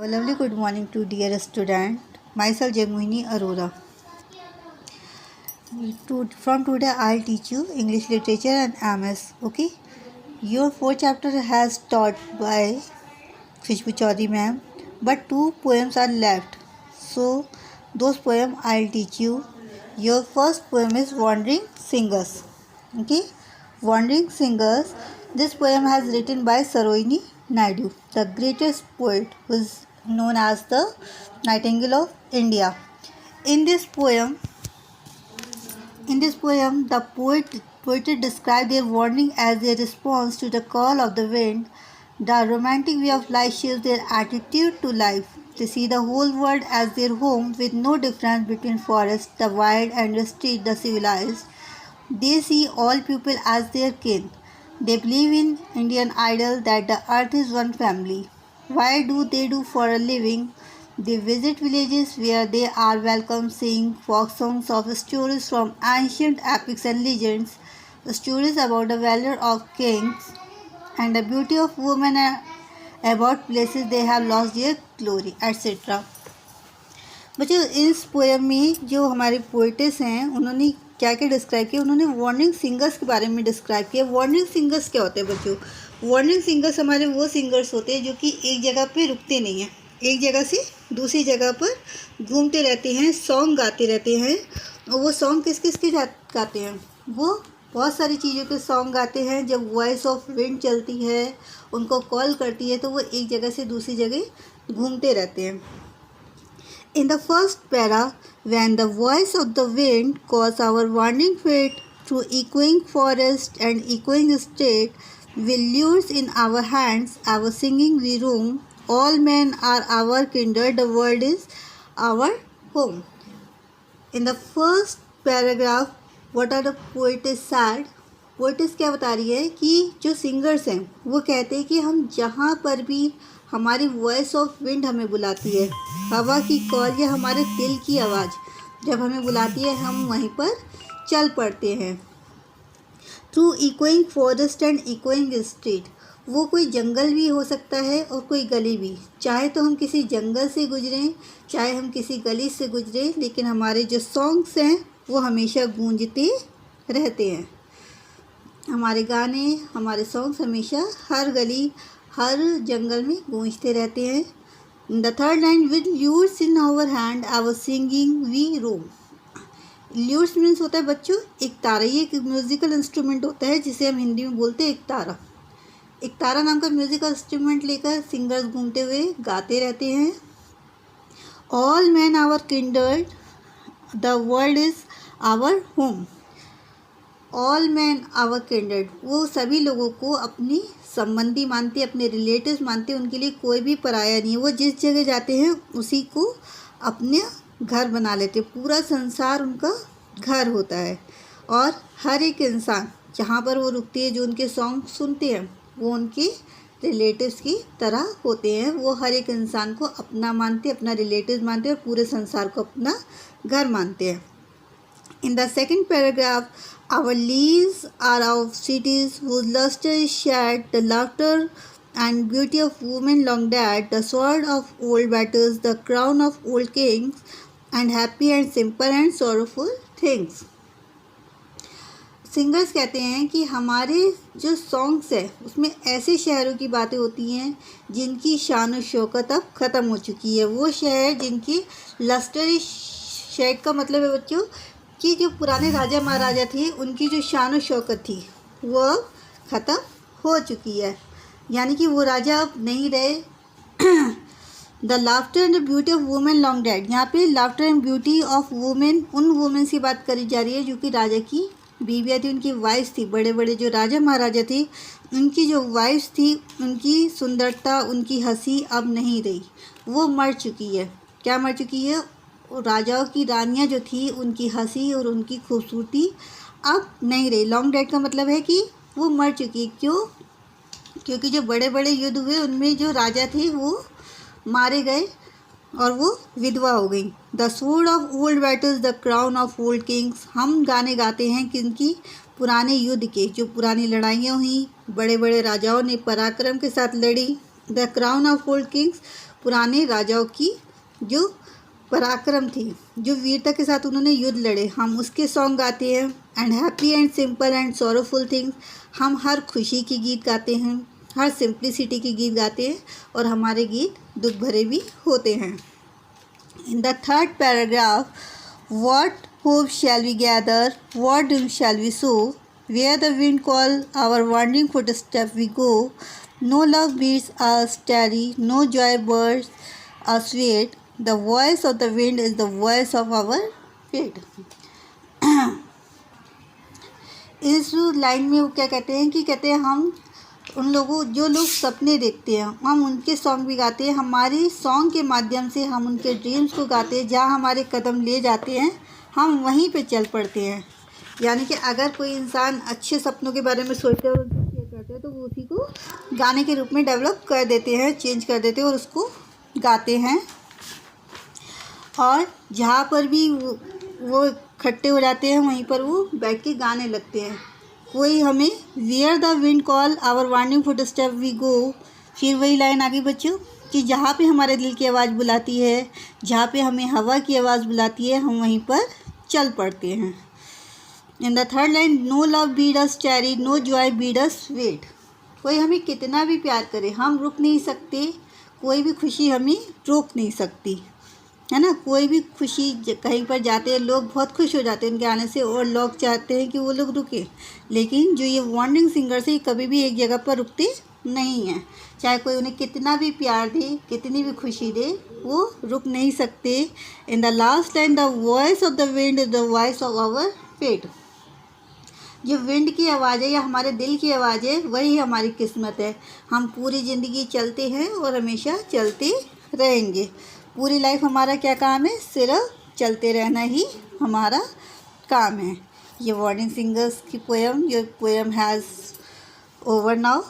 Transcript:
A lovely good morning to dear student. Myself Jagmohini Arora. From today I'll teach you English literature and MS. Okay. Your fourth chapter has taught by Khushbu Chaudhary ma'am, but 2 poems are left. So those poems I'll teach you. Your first poem is Wandering Singers. Okay. Wandering Singers. This poem has written by Sarojini Naidu, the greatest poet who is known as the Nightingale of India. In this poem, the poet described their wandering as their response to the call of the wind. The romantic way of life shows their attitude to life. They see the whole world as their home, with no difference between forest, the wild, and the street, the civilized. They see all people as their kin. They believe in Indian idol that the earth is one family. Why do they do for a living? They visit villages where they are welcome, sing folk songs of stories from ancient epics and legends, stories about the valor of kings and the beauty of women, about places they have lost their glory, etc. बच्चों, इस poem में जो हमारे poetess हैं उन्होंने क्या क्या describe किया? उन्होंने वार्निंग सिंगर्स के बारे में डिस्क्राइब किया। वार्निंग सिंगर्स क्या होते हैं बच्चों? वार्निंग सिंगर्स हमारे वो सिंगर्स होते हैं जो कि एक जगह पे रुकते नहीं हैं, एक जगह से दूसरी जगह पर घूमते रहते हैं, सॉन्ग गाते रहते हैं। और वो सॉन्ग किस किस के गाते हैं? वो बहुत सारी चीज़ों के सॉन्ग गाते हैं। जब वॉइस ऑफ विंड चलती है, उनको कॉल करती है, तो वो एक जगह से दूसरी जगह घूमते रहते हैं। In the first para, when the voice of the wind calls our wandering feet through echoing forest and echoing state, with lures in our hands, our singing we roam. All men are our kindred, the world is our home. In the first paragraph, what are the poetess said? Poetess क्या बता रही है कि जो singers हैं वो कहते हैं कि हम जहाँ पर भी हमारी वॉइस ऑफ विंड हमें बुलाती है, हवा की कॉल या हमारे दिल की आवाज़ जब हमें बुलाती है, हम वहीं पर चल पड़ते हैं। Through echoing forest and echoing street, वो कोई जंगल भी हो सकता है और कोई गली भी। चाहे तो हम किसी जंगल से गुजरें, चाहे हम किसी गली से गुजरें, लेकिन हमारे जो सॉन्ग्स हैं वो हमेशा गूंजते रहते हैं। हमारे गाने, हमारे सॉन्ग्स हमेशा हर गली, हर जंगल में गूंजते रहते हैं। The third line, with lures in our hand our singing we roam. Lures means होता है बच्चों एक तारा। ये एक म्यूज़िकल इंस्ट्रूमेंट होता है जिसे हम हिंदी में बोलते हैं एक तारा। एक तारा नाम का म्यूज़िकल इंस्ट्रूमेंट लेकर सिंगर्स घूमते हुए गाते रहते हैं। All man our kindred, the world is our home. All man our kindred, वो सभी लोगों को अपनी संबंधी मानते, अपने रिलेटिव्स मानते, उनके लिए कोई भी पराया नहीं है। वो जिस जगह जाते हैं उसी को अपने घर बना लेते, पूरा संसार उनका घर होता है। और हर एक इंसान जहाँ पर वो रुकती है, जो उनके सॉन्ग सुनते हैं, वो उनके रिलेटिव्स की तरह होते हैं। वो हर एक इंसान को अपना मानते, अपना रिलेटिव्स मानते और पूरे संसार को अपना घर मानते हैं। In the second paragraph, our leaves are of cities whose luster is shared, the laughter and beauty of women long dead, the sword of old battles, the crown of old kings, and happy and simple and sorrowful things. Singers कहते हैं कि हमारे जो songs है उसमें ऐसे शहरों की बातें होती हैं जिनकी शान और शौकत अब ख़त्म हो चुकी है। वो शहर जिनकी लस्टर शेड का मतलब है बच्चों कि जो पुराने राजा महाराजा थे उनकी जो शान और शौकत थी वो अब ख़त्म हो चुकी है, यानी कि वो राजा अब नहीं रहे। The laughter and the beauty of women long dead, यहाँ पे laughter and beauty of women, उन वुमेन्स की बात करी जा रही है जो कि राजा की बीवियाँ थी, उनकी वाइफ्स थी। बड़े बड़े जो राजा महाराजा थे उनकी जो वाइफ्स थी, उनकी सुंदरता, उनकी हंसी अब नहीं रही, वो मर चुकी है। क्या मर चुकी है? राजाओं की रानियां जो थी उनकी हंसी और उनकी खूबसूरती अब नहीं रही। लॉन्ग डेड का मतलब है कि वो मर चुकी। क्यों? क्योंकि जो बड़े बड़े युद्ध हुए उनमें जो राजा थे वो मारे गए और वो विधवा हो गई। The sword of old battles, the crown of old Kings, हम गाने गाते हैं किनकी? पुराने युद्ध के, जो पुरानी लड़ाइयाँ हुई, बड़े बड़े राजाओं ने पराक्रम के साथ लड़ी, the crown of old Kings, पुराने राजाओं की जो पराक्रम थी, जो वीरता के साथ उन्होंने युद्ध लड़े, हम उसके सॉन्ग गाते हैं। And happy and simple and sorrowful things, हम हर खुशी की गीत गाते हैं, हर सिंप्लिसिटी की गीत गाते हैं, और हमारे गीत दुख भरे भी होते हैं। In the third paragraph, what hope shall we gather, what dream shall we sow, where the wind call our wandering footstep we go, no love bids us tarry, no joy bids us wait, the voice of the wind is the voice of our fate. इस लाइन में वो क्या कहते हैं कि कहते हैं हम उन लोगों जो लोग सपने देखते हैं, हम उनके सॉन्ग भी गाते हैं, हमारी सॉन्ग के माध्यम से हम उनके ड्रीम्स को गाते हैं, जहाँ हमारे कदम ले जाते हैं हम वहीं पे चल पड़ते हैं। यानी कि अगर कोई इंसान अच्छे सपनों के बारे में सोचते हैं और उनको शेयर करते हैं तो वो उसी को गाने के रूप में डेवलप कर देते हैं, चेंज कर देते हैं और उसको गाते हैं। और जहाँ पर भी वो इकट्ठे हो जाते हैं वहीं पर वो बैठ के गाने लगते हैं। कोई हमें where the wind call our warning footstep we go, फिर वही लाइन आगे बच्चों कि जहाँ पे हमारे दिल की आवाज़ बुलाती है, जहाँ पे हमें हवा की आवाज़ बुलाती है, हम वहीं पर चल पड़ते हैं। In the third line, no love bids us tarry, no joy bids us wait, कोई हमें कितना भी प्यार करे हम रुक नहीं सकते, कोई भी खुशी हमें रोक नहीं सकती, है ना। कोई भी खुशी कहीं पर जाते हैं लोग बहुत खुश हो जाते हैं उनके आने से, और लोग चाहते हैं कि वो लोग रुके, लेकिन जो ये वॉन्डरिंग सिंगर्स है ये कभी भी एक जगह पर रुकते नहीं हैं। चाहे कोई उन्हें कितना भी प्यार दे, कितनी भी खुशी दे, वो रुक नहीं सकते। In the last line, the voice of the wind is the voice of our fate, जो विंड की आवाज़ है या हमारे दिल की आवाज़ है वही हमारी किस्मत है। हम पूरी ज़िंदगी चलते हैं और हमेशा चलते रहेंगे। पूरी लाइफ हमारा क्या काम है, सिर्फ चलते रहना ही हमारा काम है। ये वॉर्निंग सिंगर्स की poem, your poem has over now.